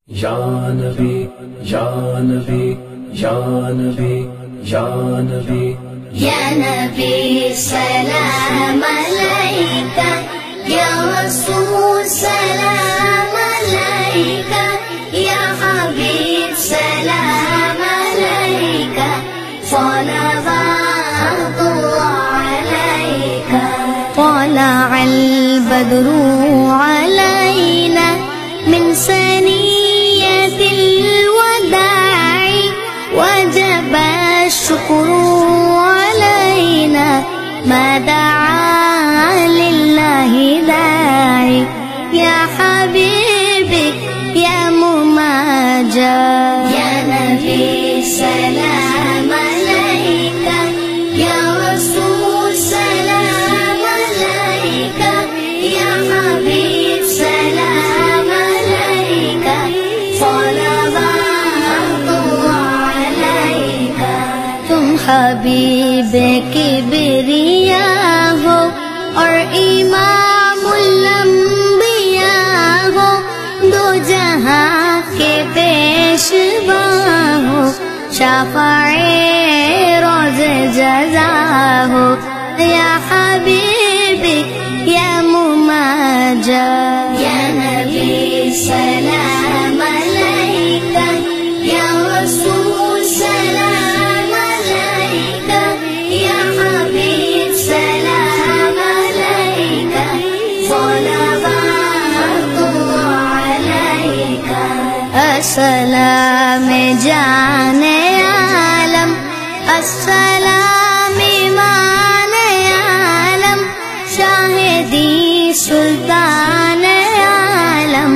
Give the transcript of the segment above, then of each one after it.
یا نبی یا نبی یا نبی یا نبی یا نبی سلام علیکہ، یا رسول سلام علیکہ، یا حبیب سلام علیکہ، صلوات اللہ علیکہ۔ طلع البدر علینا من ثنیۃ الوداع، وجب الشکر علینا ما دعا للہ داعی۔ یا حبیبی یا مماجا، یا نبی سلام علیکہ، یا رسول سلام علیکہ، یا حبیب سلام علیکہ، صلوات اللہ علیکہ۔ تم حبیب کبریا ہو اور امام الانبیاء ہو، دو جہاں کے پیشوا ہو، شفاع روز جزا ہو۔ یا حبیبی یا مماجا، یا نبی سلام علیکہ، یا رسول سلام علیکہ، یا حبیب سلام علیکہ، صلوات اللہ علیکہ۔ السلام جان عالم، السلام ایمان عالم، شاہدی سلطان عالم،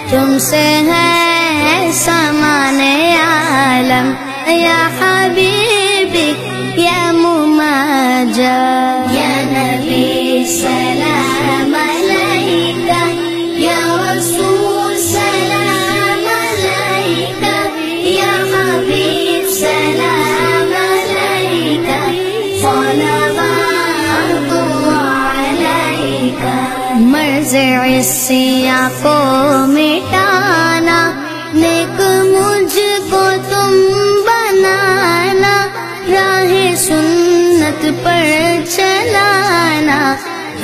تم سے ہے سامان عالم۔ یا حبیبی یا مماجا، یا نبی سلام علیکہ، یا رسول سلام علیکہ، یا حبیب سلام علیکہ، صلوات اللہ علیکہ۔ مرض عصیاں کو مٹانا، نیک مجھ کو تم بنانا، راہ سنت پر چلانا،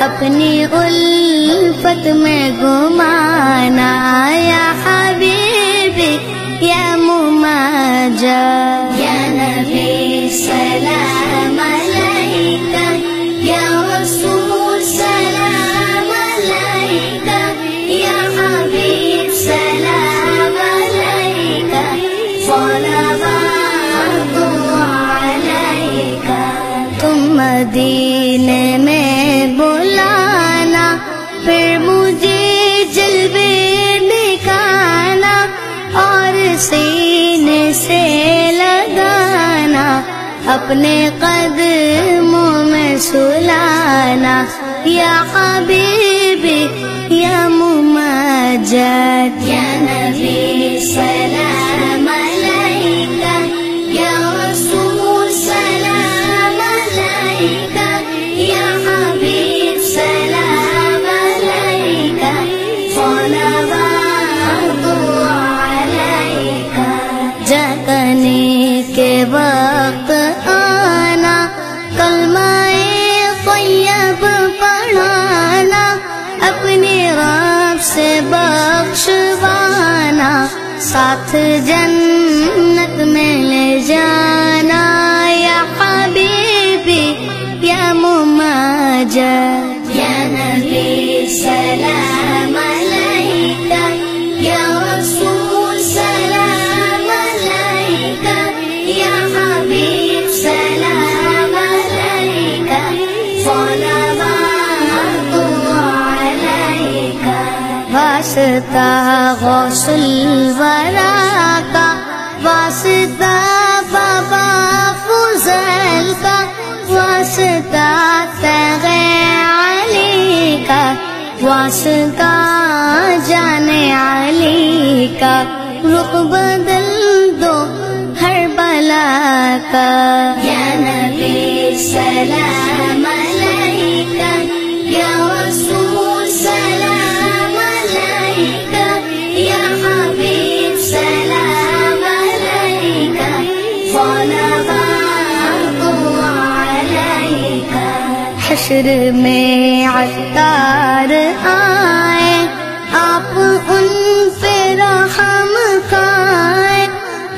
اپنی الفت میں گمانا۔ یا حبیبی یا مماجا، یا نبی سلام علیکہ، یا رسول سلام علیکہ، یا حبیب سلام علیکہ، صلوات اللہ علیکہ۔ تم مدینے میں بلانا، پھر مجھے جلوے دکھانا، اور سینے سے لگانا، اپنے قدموں میں سلانا۔ یا حبیبی یا مماجد، یا نبی سلام علیکہ، یا رسول سلام علیکہ، یا حبیب سلام علیکہ، صلوات اللہ علیکہ۔ جگنے کے وقت آنا، کلمہ طیب پڑھانا، اپنے رب سے بخشوانا، ساتھ جنت میں لے جانا۔ یا حبیبی یا مماجا، یا نبی سلام علیکہ، یا رسول سلام علیکہ، یا حبیب سلام علیکہ، صلوات اللہ علیکہ۔ واسطہ غوث الورا کا، واسطہ بابا فضل کا، واسطہ تیغ علی کا، واسطہ جان علی کا، رخ بدل دو ہر بلا کا۔ یا نبی سلام علیکہ، یا رسول سلام علیکہ، یا حبیب حشر میں عطار آئے، آپ ان پہ رحم کھائے،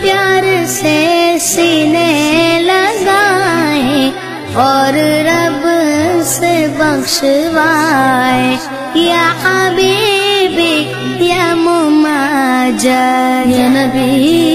پیار سے سینے لگائے اور رب سے بخشوائے۔ یا حبیبی یا مماجد یا نبی